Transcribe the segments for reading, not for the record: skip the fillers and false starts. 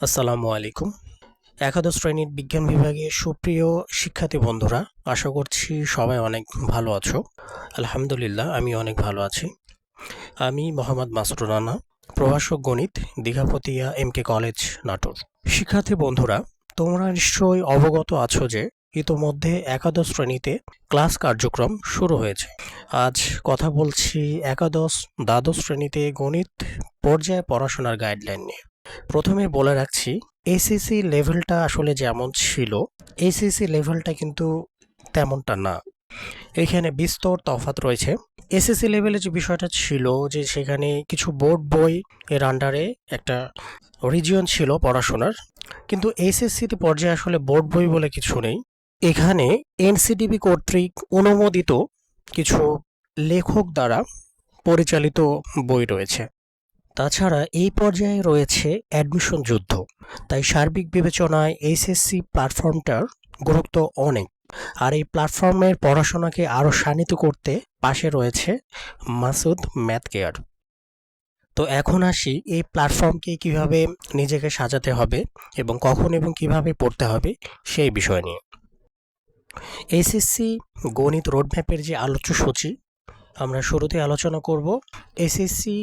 আসসালামু আলাইকুম। একাদশ শ্রেণীর বিজ্ঞান বিভাগের সুপ্রিয় শিক্ষার্থী বন্ধুরা, আশা করছি সবাই অনেক ভালো আছো। আলহামদুলিল্লাহ, আমি অনেক ভালো আছি। আমি মোহাম্মদ মাসুদুর রানা, প্রভাষক গণিত, দীঘাপতিয়া MK কলেজ, নাটোর। শিক্ষার্থী বন্ধুরা, তোমরা নিশ্চয়ই অবগত আছো যে ইতোমধ্যে একাদশ শ্রেণীতে ক্লাস কার্যক্রম শুরু হয়েছে। আজ কথা বলছি একাদশ দ্বাদশ শ্রেণীতে গণিত পর্যায়ে পড়াশোনার গাইডলাইন নিয়ে। প্রথমে বলে রাখছি, এসএসসি লেভেলটা আসলে যেমন ছিল, এইচএসসি লেভেলটা কিন্তু তেমনটা না। এখানে বিস্তর তফাৎ রয়েছে। এসএসসি লেভেলে যে বিষয়টা ছিল যে সেখানে কিছু বোর্ড বই এর আন্ডারে একটা রিজিয়ন ছিল পড়াশোনার, কিন্তু এইচএসসি পর্যায়ে আসলে বোর্ড বই বলে কিছু নেই। এখানে এনসিটিবি কর্তৃক অনুমোদিত কিছু লেখক দ্বারা পরিচালিত বই রয়েছে। তাছাড়া এই পর্যায়ে রয়েছে অ্যাডমিশন যুদ্ধ, তাই সার্বিক বিবেচনায় এইচএসসি প্ল্যাটফর্মটার গুরুত্ব অনেক। আর এই প্ল্যাটফর্মের পড়াশোনাকে আরও শানিত করতে পাশে রয়েছে মাসুদ ম্যাথ কেয়ার। তো এখন আসি এই প্ল্যাটফর্মকে কিভাবে নিজেকে সাজাতে হবে এবং কখন এবং কিভাবে পড়তে হবে সেই বিষয় নিয়ে। এইচএসসি গণিত রোডম্যাপের যে আলোচ্য সূচি, আমরা শুরুতে আলোচনা করব এসএসসি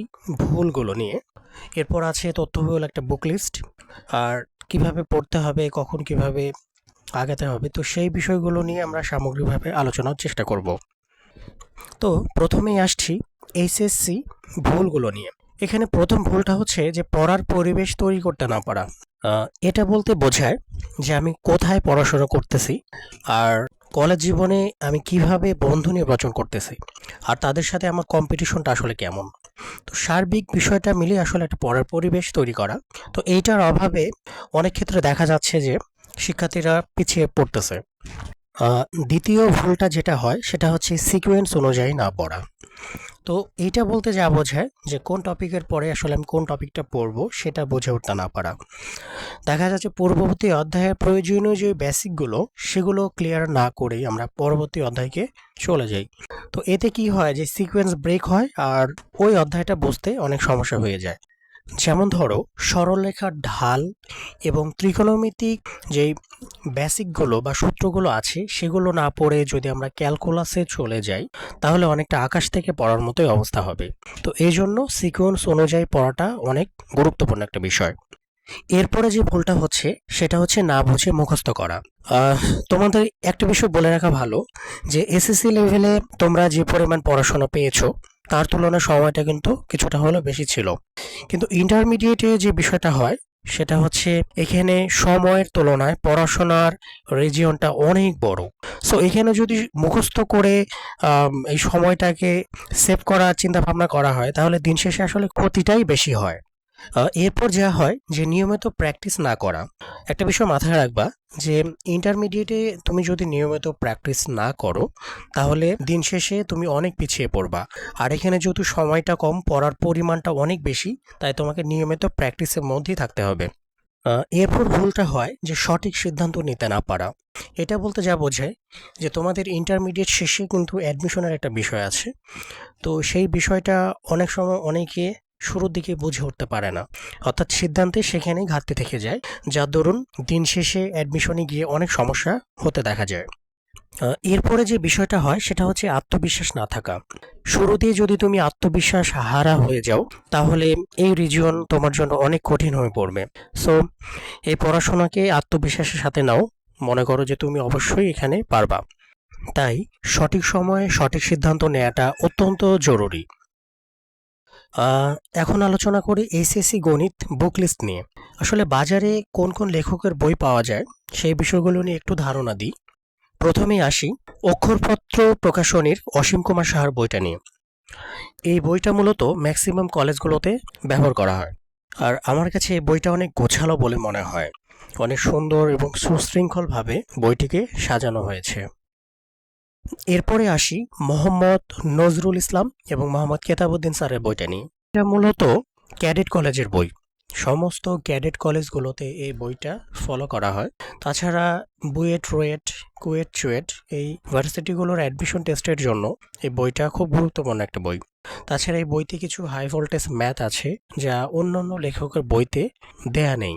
ভুলগুলো নিয়ে। এরপর আছে তথ্যবহুল একটা বুক লিস্ট, আর কিভাবে পড়তে হবে, কখন কিভাবে আগাতে হবে, তো সেই বিষয়গুলো নিয়ে আমরা সামগ্রিকভাবে আলোচনার চেষ্টা করব। তো প্রথমেই আসছি এইচএসসি ভুলগুলো নিয়ে। এখানে প্রথম ভুলটা হচ্ছে যে পড়ার পরিবেশ তৈরি করতে না পারা। এটা বলতে বোঝায় যে আমি কোথায় পড়াশোনা করতেছি, আর কলেজ জীবনে আমি কিভাবে বন্ধু নির্বাচন করতেছি, আর তাদের সাথে আমার কম্পিটিশনটা আসলে কেমন। তো সার্বিক বিষয়টা মিলিয়ে আসলে একটা পড়ার পরিবেশ তৈরি করা। তো এইটার অভাবে অনেক ক্ষেত্রে দেখা যাচ্ছে যে শিক্ষার্থীরা পিছিয়ে পড়তেছে। দ্বিতীয় ভুলটা যেটা হয় সেটা হচ্ছে সিকোয়েন্স অনুযায়ী না পড়া। তো এইটা বলতে যা বোঝায় যে কোন টপিকের পরে আসলে আমি কোন টপিকটা পড়বো সেটা বুঝে উঠতে না পারা। দেখা যাচ্ছে পূর্ববর্তী অধ্যায়ের প্রয়োজনীয় যে বেসিকগুলো সেগুলো ক্লিয়ার না করেই আমরা পরবর্তী অধ্যায়কে চলে যাই। তো এতে কি হয় যে সিকোয়েন্স ব্রেক হয়, আর ওই অধ্যায়টা বুঝতে অনেক সমস্যা হয়ে যায়। যেমন ধরো, সরলরেখার ঢাল এবং ত্রিকোণমিতিক যেই বেসিকগুলো বা সূত্রগুলো আছে সেগুলো না পড়ে যদি আমরা ক্যালকুলাসে চলে যাই, তাহলে অনেকটা আকাশ থেকে পড়ার মতোই অবস্থা হবে। তো এই জন্য সিকোয়েন্স অনুযায়ী পড়াটা অনেক গুরুত্বপূর্ণ একটা বিষয়। এরপরে যে ভুলটা হচ্ছে সেটা হচ্ছে না বুঝে মুখস্থ করা। আহ, তোমাদের একটা বিষয় বলে রাখা ভালো যে এসএসসি লেভেলে তোমরা যে পরিমাণ পড়াশোনা পেয়েছো তার তুলনায় সময়টা কিন্তু কিছুটা হলেও বেশি ছিল, কিন্তু ইন্টারমিডিয়েটে যে বিষয়টা হয় সেটা হচ্ছে এখানে সময়ের তুলনায় পড়াশোনার রিজিয়নটা অনেক বড়। সো এখানে যদি মুখস্থ করে এই সময়টাকে সেভ করার চিন্তা ভাবনা করা হয় তাহলে দিন শেষে আসলে ক্ষতিটাই বেশি হয়। এরপর যা হয় যে নিয়মিত প্র্যাকটিস না করা। একটা বিষয় মাথায় রাখবা যে ইন্টারমিডিয়েটে তুমি যদি নিয়মিত প্র্যাকটিস না করো তাহলে দিন শেষে তুমি অনেক পিছিয়ে পড়বা। আর এখানে যেহেতু সময়টা কম, পড়ার পরিমাণটা অনেক বেশি, তাই তোমাকে নিয়মিত প্র্যাকটিসের মধ্যেই থাকতে হবে। এরপর ভুলটা হয় যে সঠিক সিদ্ধান্ত নিতে না পারা। এটা বলতে যা বোঝায় যে তোমাদের ইন্টারমিডিয়েট শেষে কিন্তু অ্যাডমিশনের একটা বিষয় আছে। তো সেই বিষয়টা অনেক সময় অনেকে শুরুর দিকে বুঝে উঠতে পারে না, অর্থাৎ সিদ্ধান্তে সেখানেই ঘাটতি থেকে যায়, যার দরুন দিন শেষে অ্যাডমিশনে গিয়ে অনেক সমস্যা হতে দেখা যায়। এরপরে যে বিষয়টা হয় সেটা হচ্ছে আত্মবিশ্বাস না থাকা। শুরুতেই যদি তুমি আত্মবিশ্বাস হারা হয়ে যাও তাহলে এই রিজিয়ন তোমার জন্য অনেক কঠিন হয়ে পড়বে। সো এই পড়াশোনাকে আত্মবিশ্বাসের সাথে নাও, মনে করো যে তুমি অবশ্যই এখানে পারবা। তাই সঠিক সময়ে সঠিক সিদ্ধান্ত নেওয়াটা অত্যন্ত জরুরি। আহ, এখন আলোচনা করি এইচএসসি গণিত বুক লিস্ট নিয়ে। আসলে বাজারে কোন কোন লেখকের বই পাওয়া যায় সেই বিষয়গুলো নিয়ে একটু ধারণা দিই। প্রথমেই আসি অক্ষরপত্র প্রকাশনীর অসীম কুমার সাহার বইটা নিয়ে। এই বইটা মূলত ম্যাক্সিমাম কলেজগুলোতে ব্যবহার করা হয়, আর আমার কাছে এই বইটা অনেক গোছালো বলে মনে হয়। অনেক সুন্দর এবং সুশৃঙ্খলভাবে বইটিকে সাজানো হয়েছে। এরপরে আসি মোহাম্মদ নজরুল ইসলাম এবং মোহাম্মদ কেতাবউদ্দিন স্যারের বইটা নিয়ে। এটা মূলত ক্যাডেট কলেজের বই। সমস্ত ক্যাডেট কলেজগুলোতে এই বইটা ফলো করা হয়। তাছাড়া বুয়েট, রুয়েট, কুয়েট, চুয়েট এই ভার্সিটিগুলোর অ্যাডমিশন টেস্টের জন্য এই বইটা খুব গুরুত্বপূর্ণ একটা বই। তাছাড়া এই বইতে কিছু হাই ভোল্টেজ ম্যাথ আছে যা অন্যান্য লেখকের বইতে দেয়া নেই।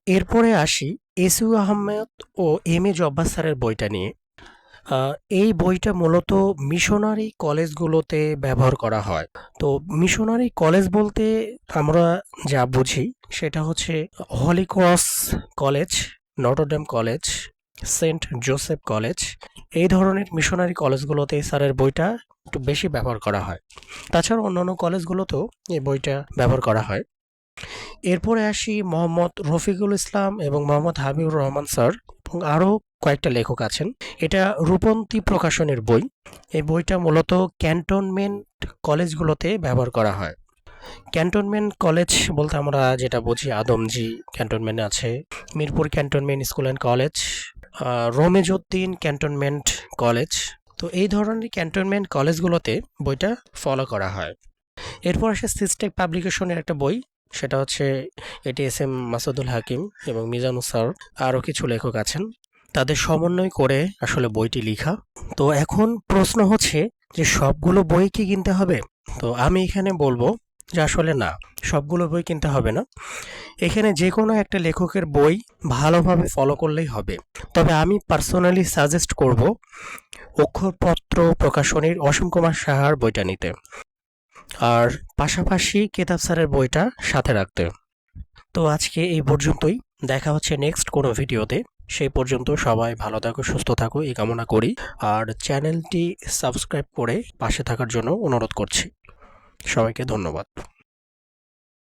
এরপরে আসি SU Ahmed O M A Jabbar স্যারের বইটা নিয়ে। এই বইটা মূলত মিশনারি কলেজগুলোতে ব্যবহার করা হয়। তো মিশনারি কলেজ বলতে আমরা যা বুঝি সেটা হচ্ছে Holy Cross College, Notre Dame College, Saint Joseph College, এই ধরনের মিশনারি কলেজগুলোতে স্যারের বইটা একটু বেশি ব্যবহার করা হয়। তাছাড়া অন্যান্য কলেজগুলোতেও এই বইটা ব্যবহার করা হয়। এরপরে আসি মোহাম্মদ রফিকুল ইসলাম এবং মোহাম্মদ হাবিবুর রহমান স্যার এবং আরও কয়েকটা লেখক আছেন। এটা রূপন্তী প্রকাশনের বই। এই বইটা মূলত ক্যান্টনমেন্ট কলেজগুলোতে ব্যবহার করা হয়। ক্যান্টনমেন্ট কলেজ বলতে আমরা যেটা বুঝি আদমজি ক্যান্টনমেন্ট আছে, Mirpur cantonment school and college, Ramizuddin cantonment college. তো এই ধরনের ক্যান্টনমেন্ট কলেজগুলোতে বইটা ফলো করা হয়। এরপর আসে সিস্টেক পাবলিকেশনের একটা বই, সেটা হচ্ছে এটি এস এম মাসুদুল হাকিম এবং মিজানুর স্যার আরও কিছু লেখক আছেন, তাদের সমন্বয় করে আসলে বইটি লেখা। তো এখন প্রশ্ন হচ্ছে যে সবগুলো বই কি কিনতে হবে? তো আমি এখানে বলবো যে আসলে না, সবগুলো বই কিনতে হবে না। এখানে যে কোনো একটা লেখকের বই ভালোভাবে ফলো করলেই হবে। তবে আমি পার্সোনালি সাজেস্ট করব অক্ষরপত্র প্রকাশনীর অসীম কুমার সাহার বইটা নিতে, আর পাশাপাশি কেতাব স্যারের বইটা সাথে রাখতে। তো আজকে এই পর্যন্তই, দেখা হচ্ছে নেক্সট কোনো ভিডিওতে। সেই পর্যন্ত সবাই ভালো থাকো, সুস্থ থাকো এই কামনা করি। আর চ্যানেলটি সাবস্ক্রাইব করে পাশে থাকার জন্য অনুরোধ করছি। সবাইকে ধন্যবাদ।